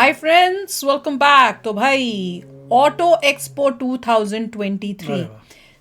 Hi friends, welcome back. तो भाई, auto expo 2023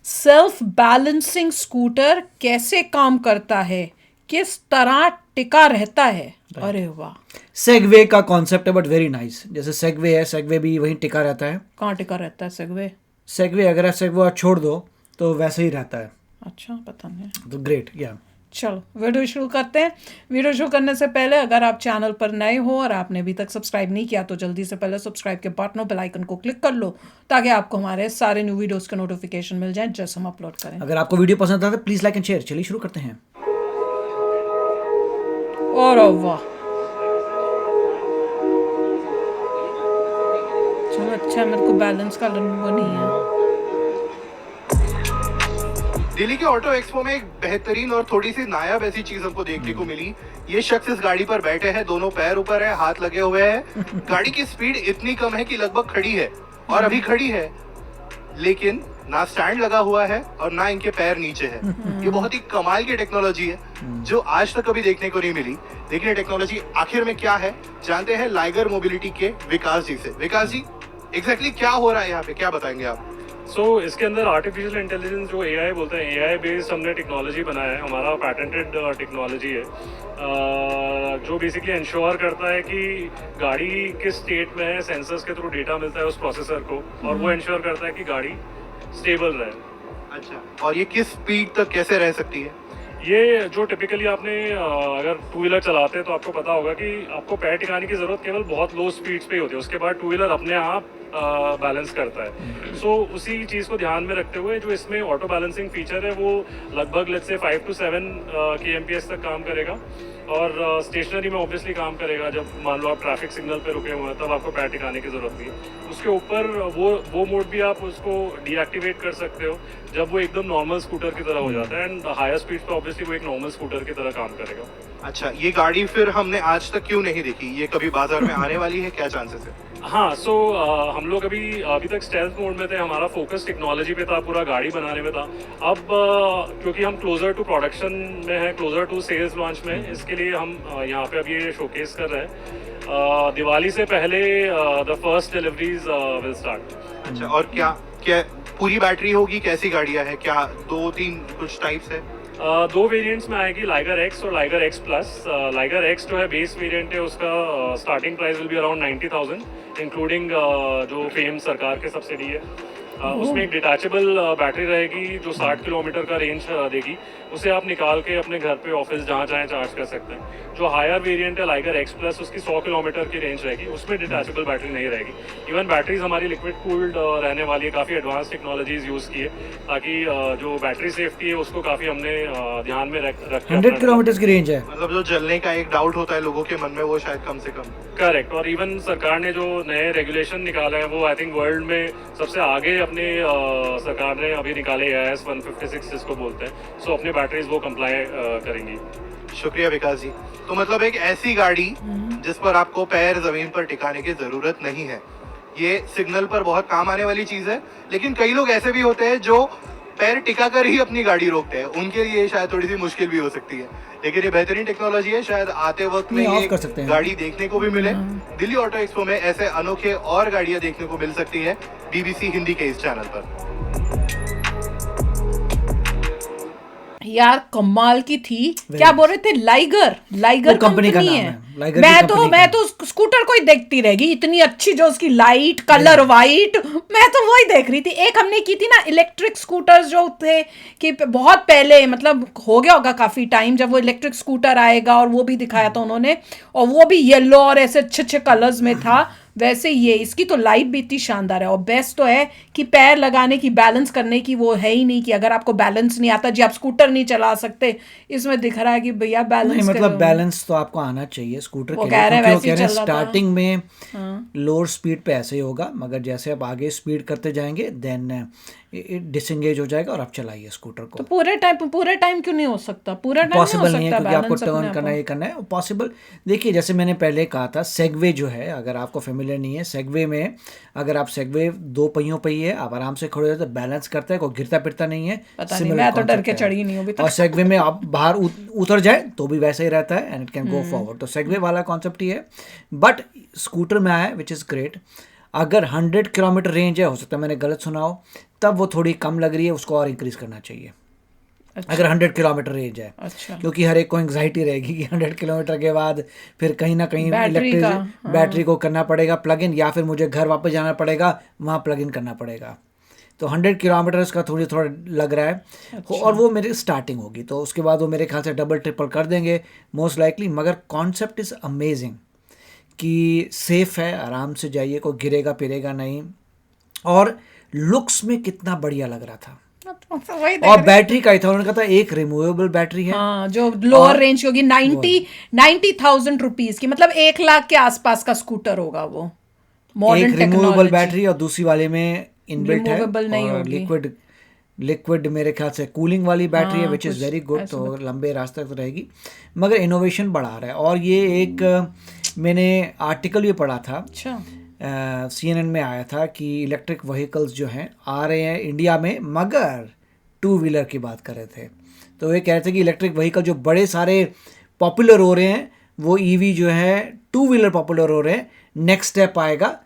self balancing scooter कैसे काम करता है, किस तरह टिका रहता है। अरे वाह, सेगवे का कॉन्सेप्ट है बट वेरी नाइस। जैसे सेगवे है, सेगवे भी वहीं टिका रहता है। कहाँ टिका रहता है सेगवे? सेगवे अगर आप सेगवे छोड़ दो तो वैसे ही रहता है। अच्छा, पता नहीं। तो ग्रेट या चलो वीडियो शुरू करते हैं। वीडियो शुरू करने से पहले अगर आप चैनल पर नए हो और आपने अभी तक सब्सक्राइब नहीं किया तो जल्दी से पहले सब्सक्राइब के बटन बेल आइकन को क्लिक कर लो ताकि आपको हमारे सारे न्यू वीडियोस के नोटिफिकेशन मिल जाएं जैसे हम अपलोड करें। अगर आपको वीडियो पसंद आता है तो प्लीज लाइक एंड शेयर। चलिए शुरू करते हैं। और वाह, चलो अच्छा, मेरे को बैलेंस का वो नहीं है। दिल्ली के ऑटो एक्सपो में एक बेहतरीन और थोड़ी सी नायाब ऐसी चीज हमको देखने को मिली। ये शख्स इस गाड़ी पर बैठे हैं, दोनों पैर ऊपर है, हाथ लगे हुए हैं। गाड़ी की स्पीड इतनी कम है कि लगभग खड़ी है और अभी खड़ी है, लेकिन ना स्टैंड लगा हुआ है और ना इनके पैर नीचे है। ये बहुत ही कमाल की टेक्नोलॉजी है जो आज तक कभी देखने को नहीं मिली। लेकिन ये टेक्नोलॉजी आखिर में क्या है, जानते हैं लाइगर मोबिलिटी के विकास जी से। विकास जी, एग्जैक्टली क्या हो रहा है यहाँ पे, क्या बताएंगे आप? इसके अंदर आर्टिफिशियल इंटेलिजेंस जो एआई बोलते हैं, एआई बेस्ड हमने टेक्नोलॉजी बनाया है। हमारा पैटेंटेड टेक्नोलॉजी है जो बेसिकली इंश्योर करता है कि गाड़ी किस स्टेट में है। सेंसर्स के थ्रू डेटा मिलता है उस प्रोसेसर को और वो इंश्योर करता है कि गाड़ी स्टेबल रहे। अच्छा, और ये किस स्पीड तक कैसे रह सकती है? ये जो टिपिकली आपने अगर टू व्हीलर चलाते हैं तो आपको पता होगा कि आपको पैर टिकाने की जरूरत केवल बहुत लो स्पीड्स पे ही होती है, उसके बाद टू व्हीलर अपने आप बैलेंस करता है। सो उसी चीज़ को ध्यान में रखते हुए जो इसमें ऑटो बैलेंसिंग फीचर है वो लगभग लेट्स से 5 to 7 kmph तक काम करेगा और स्टेशनरी में ऑब्वियसली काम करेगा। जब मान लो आप ट्रैफिक सिग्नल पे रुके हुए हैं तब आपको पैर टिकाने की जरूरत नहीं है। उसके ऊपर वो मोड भी आप उसको डीएक्टिवेट कर सकते हो जब वो एकदम नॉर्मल स्कूटर की तरह हो जाता है। एंड हायर स्पीड पे ऑब्वियसली वो एक नॉर्मल स्कूटर की तरह काम करेगा। अच्छा, ये गाड़ी फिर हमने आज तक क्यों नहीं देखी? ये कभी बाजार में आने वाली है, क्या चांसेस है? हाँ, हम लोग अभी तक स्टेल्थ मोड में थे। हमारा फोकस टेक्नोलॉजी पे था, पूरा गाड़ी बनाने में था। अब क्योंकि हम क्लोजर टू प्रोडक्शन में है, क्लोजर टू सेल्स लॉन्च में, इसके लिए हम यहाँ पे अभी ये शोकेस कर रहे हैं। दिवाली से पहले the first deliveries will start. अच्छा, और क्या क्या पूरी बैटरी होगी? कैसी गाड़ियां है? क्या 2-3 कुछ टाइप्स है? दो वेरिएंट्स में आएगी, लाइगर एक्स और liger x plus. Liger x जो है बेस वेरिएंट है, उसका starting price will be around 90,000 including जो फेम सरकार के सब्सिडी है। उसमें एक डिटैचेबल बैटरी रहेगी जो 60 किलोमीटर का रेंज देगी। उसे आप निकाल के अपने घर पे, ऑफिस, जहाँ चाहें चार्ज कर सकते हैं। जो हायर वेरिएंट है लाइगर एक्स प्लस, उसकी 100 किलोमीटर की रेंज रहेगी, उसमें डिटैचेबल बैटरी नहीं रहेगी। इवन बैटरीज हमारी लिक्विड कूल्ड रहने वाली है, काफ़ी एडवांस टेक्नोलॉजीज यूज़ की है ताकि जो बैटरी सेफ्टी है उसको काफ़ी हमने ध्यान में रख 100 किलोमीटर की रेंज है। मतलब जो जलने का एक डाउट होता है लोगों के मन में, वो शायद कम से कम। करेक्ट। और इवन सरकार ने जो नए रेगुलेशन निकाले हैं वो आई थिंक वर्ल्ड में सबसे आगे अपने सरकार ने अभी निकाले AIS 156 जिसको बोलते हैं। सो अपने बैटरीज वो कंप्लाई करेंगी। शुक्रिया विकास जी। तो मतलब एक ऐसी गाड़ी जिस पर आपको पैर जमीन पर टिकाने की जरूरत नहीं है, ये सिग्नल पर बहुत काम आने वाली चीज है। लेकिन कई लोग ऐसे भी होते हैं जो पैर टिका कर ही अपनी गाड़ी रोकते हैं, उनके लिए शायद थोड़ी सी मुश्किल भी हो सकती है। लेकिन ये बेहतरीन टेक्नोलॉजी है, शायद आते वक्त में ऑफ ये कर सकते हैं। गाड़ी देखने को भी मिले। दिल्ली ऑटो एक्सपो में ऐसे अनोखे और गाड़ियां देखने को मिल सकती है BBC हिंदी के इस चैनल पर। यार कमाल की थी। क्या बोल रहे थे? लाइगर कंपनी का कंपनी नाम है। है। लाइगर की कंपनी मैं तो स्कूटर को ही देखती रहेगी, इतनी अच्छी जो उसकी लाइट कलर वाइट, मैं तो वही देख रही थी। एक हमने की थी ना इलेक्ट्रिक स्कूटर्स जो थे, कि बहुत पहले, मतलब हो गया होगा काफी टाइम, जब वो इलेक्ट्रिक स्कूटर आएगा, और वो भी दिखाया था उन्होंने, और वो भी येलो और ऐसे अच्छे अच्छे कलर्स में था। वैसे ये इसकी तो लाइट भी इतनी शानदार है। और बेस्ट तो है कि पैर लगाने की, बैलेंस करने की वो है ही नहीं कि अगर आपको बैलेंस नहीं आता जी आप स्कूटर नहीं चला सकते। इसमें दिख रहा है कि भैया बैलेंस नहीं, मतलब बैलेंस तो आपको आना चाहिए स्कूटर के लिए, क्योंकि वो कह रहे हैं स्टार्टिंग में लोअर स्पीड पे ऐसे ही होगा, मगर जैसे आप आगे स्पीड करते जाएंगे देन डिसंगेज हो जाएगा और आप चलाइए स्कूटर को। तो पूरे टाइम क्यों नहीं हो सकता? पूरा टाइम पॉसिबल नहीं है, क्योंकि आपको balance टर्न अपने करना आप ही करना है पॉसिबल। देखिए जैसे मैंने पहले कहा था, सेगवे जो है, अगर आपको फेमिलियर नहीं है, सेगवे में अगर आप सेगवे 2 पहियों पे ही है, आप आराम से खड़े होते बैलेंस करता है, कोई गिरता फिरता नहीं है। पता नहीं, Similar मैं तो डर concept के है। चढ़ी नहीं हूँ अभी तक। और सेगवे में आप बाहर उतर जाए तो भी वैसा ही रहता है, and it can go forward. तो सेगवे वाला कॉन्सेप्ट ही है। बट स्कूटर में आया विच इज़ ग्रेट। अगर 100 किलोमीटर रेंज है, हो सकता है मैंने गलत सुना हो, तब वो थोड़ी कम लग रही है, उसको और इंक्रीज करना चाहिए। अच्छा। अगर 100 किलोमीटर रेंज है, अच्छा। क्योंकि हर एक को एंग्जाइटी रहेगी कि 100 किलोमीटर के बाद फिर कहीं ना कहीं बैटरी का, हाँ। बैटरी को करना पड़ेगा प्लग इन, या फिर मुझे घर वापस जाना पड़ेगा, वहाँ प्लग इन करना पड़ेगा। तो 100 किलोमीटर का थोड़ा लग रहा है। अच्छा। और वो मेरी स्टार्टिंग होगी, तो उसके बाद वो मेरे ख्याल से डबल ट्रिपल कर देंगे मोस्ट लाइकली। मगर कॉन्सेप्ट इज़ अमेजिंग कि सेफ है, आराम से जाइए, कोई गिरेगा पिरेगा नहीं। और लुक्स में कितना बढ़िया लग रहा था। वही देख और रही बैटरी का ही था, उन्होंने कहा था एक रिमूवेबल बैटरी है। हाँ, जो लोअर रेंज की होगी, 90,000 रुपीज की, मतलब 1 लाख के आसपास का स्कूटर होगा वो। एक मॉडर्न रिमूवेबल टेक्नोलॉजी। बैटरी और दूसरी वाले में इनबिल्ट है, Removable नहीं और होगी। लिक्विड मेरे ख्याल से कूलिंग वाली बैटरी है, हाँ, विच इज़ कुछ वेरी गुड। ऐसा तो लंबे रास्ते तक तो रहेगी, मगर इनोवेशन बढ़ा रहा है। और ये एक मैंने आर्टिकल भी पढ़ा था, अच्छा। CNN में आया था कि इलेक्ट्रिक व्हीकल्स जो हैं आ रहे हैं इंडिया में, मगर 2 व्हीलर की बात कर रहे थे। तो ये कह रहे थे कि इलेक्ट्रिक व्हीकल जो बड़े सारे पॉपुलर हो रहे हैं, वो EV जो है 2 व्हीलर पॉपुलर हो रहे हैं। नेक्स्ट स्टेप आएगा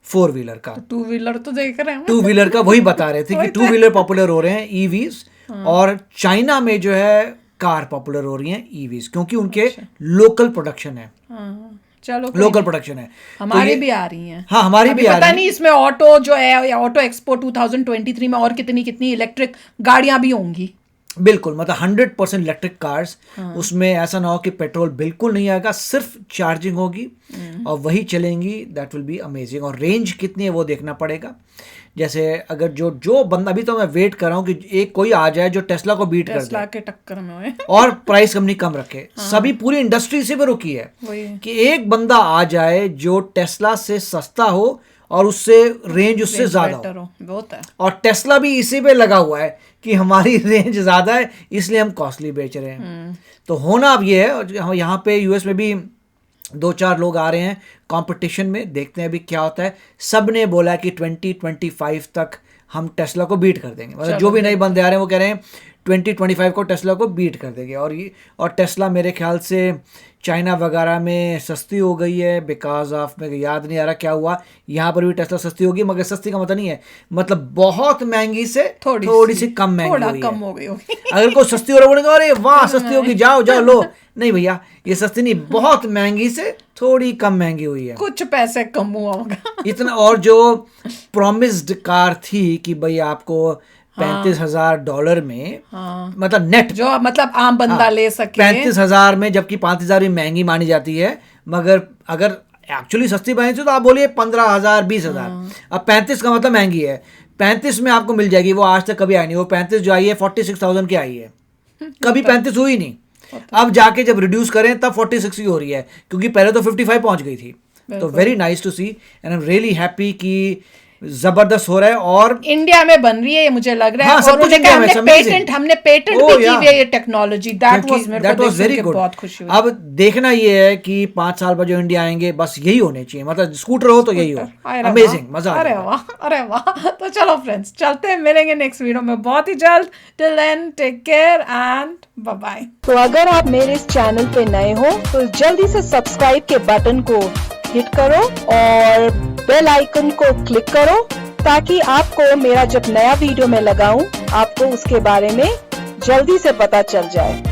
4 व्हीलर का। 2 व्हीलर तो देख रहे हैं 2 व्हीलर का वही बता रहे थे कि 2 व्हीलर पॉपुलर हो रहे हैं EVs, और चाइना में जो है कार पॉपुलर हो रही हैं EVs, क्योंकि उनके लोकल प्रोडक्शन है, हाँ, चलो कोई लोकल नहीं। प्रोडक्शन है। हमारी तो भी आ रही हैं। हाँ, हमारी अभी भी आ पता रही नहीं इसमें ऑटो जो है, या ऑटो एक्सपो 2023 में और कितनी कितनी इलेक्ट्रिक गाड़ियां भी होंगी। बिल्कुल, मतलब 100% इलेक्ट्रिक कार्स। उसमें ऐसा ना हो कि पेट्रोल बिल्कुल नहीं आएगा, सिर्फ चार्जिंग होगी और वही चलेंगी। That will be amazing. और रेंज कितनी है वो देखना पड़ेगा। जैसे अगर जो बंदा, अभी तो मैं वेट कर रहा हूँ कि एक कोई आ जाए जो टेस्ला को बीट कर टेस्ला दे के टक्कर में हुए। और प्राइस कंपनी कम रखे। सभी पूरी इंडस्ट्री से भी रुकी है वही। कि एक बंदा आ जाए जो टेस्ला से सस्ता हो और उससे रेंज उससे ज्यादा बेटर हो। हो, बहुत है। और टेस्ला भी इसी पे लगा हुआ है कि हमारी रेंज ज्यादा है, इसलिए हम कॉस्टली बेच रहे हैं। तो होना अब ये है, और यहाँ पे US में भी 2-4 लोग आ रहे हैं कंपटीशन में, देखते हैं अभी क्या होता है। सब ने बोला कि 2025 तक हम टेस्ला को बीट कर देंगे। मतलब जो भी नए बंदे आ रहे हैं वो कह रहे हैं 2025 को टेस्ला को बीट कर देंगे। और टेस्ला मेरे ख्याल से चाइना वगैरह में सस्ती हो गई है, बिकॉज ऑफ, मेरे याद नहीं आ रहा क्या हुआ। यहाँ पर भी टेस्ला सस्ती होगी, मगर सस्ती का मतलब नहीं है, मतलब बहुत महंगी से थोड़ी सी कम महंगी थोड़ा हुई कम है। हो गई होगी। अगर कोई सस्ती हो रहा बोलेगा अरे वाह सस्ती होगी, जाओ जाओ लो, नहीं भैया ये सस्ती नहीं, बहुत महंगी से थोड़ी कम महंगी हुई है, कुछ पैसे कम हुआ होगा। इतना। और जो प्रॉमिस्ड कार थी कि भाई आपको $35,000 में, हाँ। मतलब नेट, जो मतलब आम बंदा ले सके। 35,000 में, जबकि 5,000 भी महंगी मानी जाती है, मगर अगर एक्चुअली सस्ती बनी थी तो आप बोलिए 15,000 20,000। अब 35 का मतलब महंगी है। 35 में आपको मिल जाएगी, वो आज तक कभी आई नहीं। वो 35 जो आई है 46,000 की आई है, कभी 35 हुई नहीं। अब जाके जब रिड्यूस करें तब 46 की हो रही है, क्योंकि पहले तो 55 पहुंच गई थी। तो very nice to see and I am really happy कि जबरदस्त हो रहा है। और इंडिया में बन रही है ये मुझे लग रहा है। हाँ, सब और कुछ उन्होंने इंडिया कहा में, हमने पेटेंट Oh, भी की yeah. हुई है ये टेक्नोलॉजी। दैट वाज मेरे को वेरी देख के गुड। बहुत खुशी हुई। अब देखना ये है कि 5 साल बाद जो इंडिया आएंगे, बस यही होने चाहिए, मतलब स्कूटर हो तो यही हो। अरे अमेजिंग, वाह, मजा आ अरे जाएगा। वाह, अरे वाह। तो चलो फ्रेंड्स, चलते हैं, मिलेंगे नेक्स्ट वीडियो में बहुत ही जल्द। Till then take care and bye bye. तो अगर आप मेरे इस चैनल पे नए हो तो जल्दी से सब्सक्राइब के बटन को हिट करो और बेल आइकन को क्लिक करो, ताकि आपको मेरा जब नया वीडियो मैं लगाऊं आपको उसके बारे में जल्दी से पता चल जाए।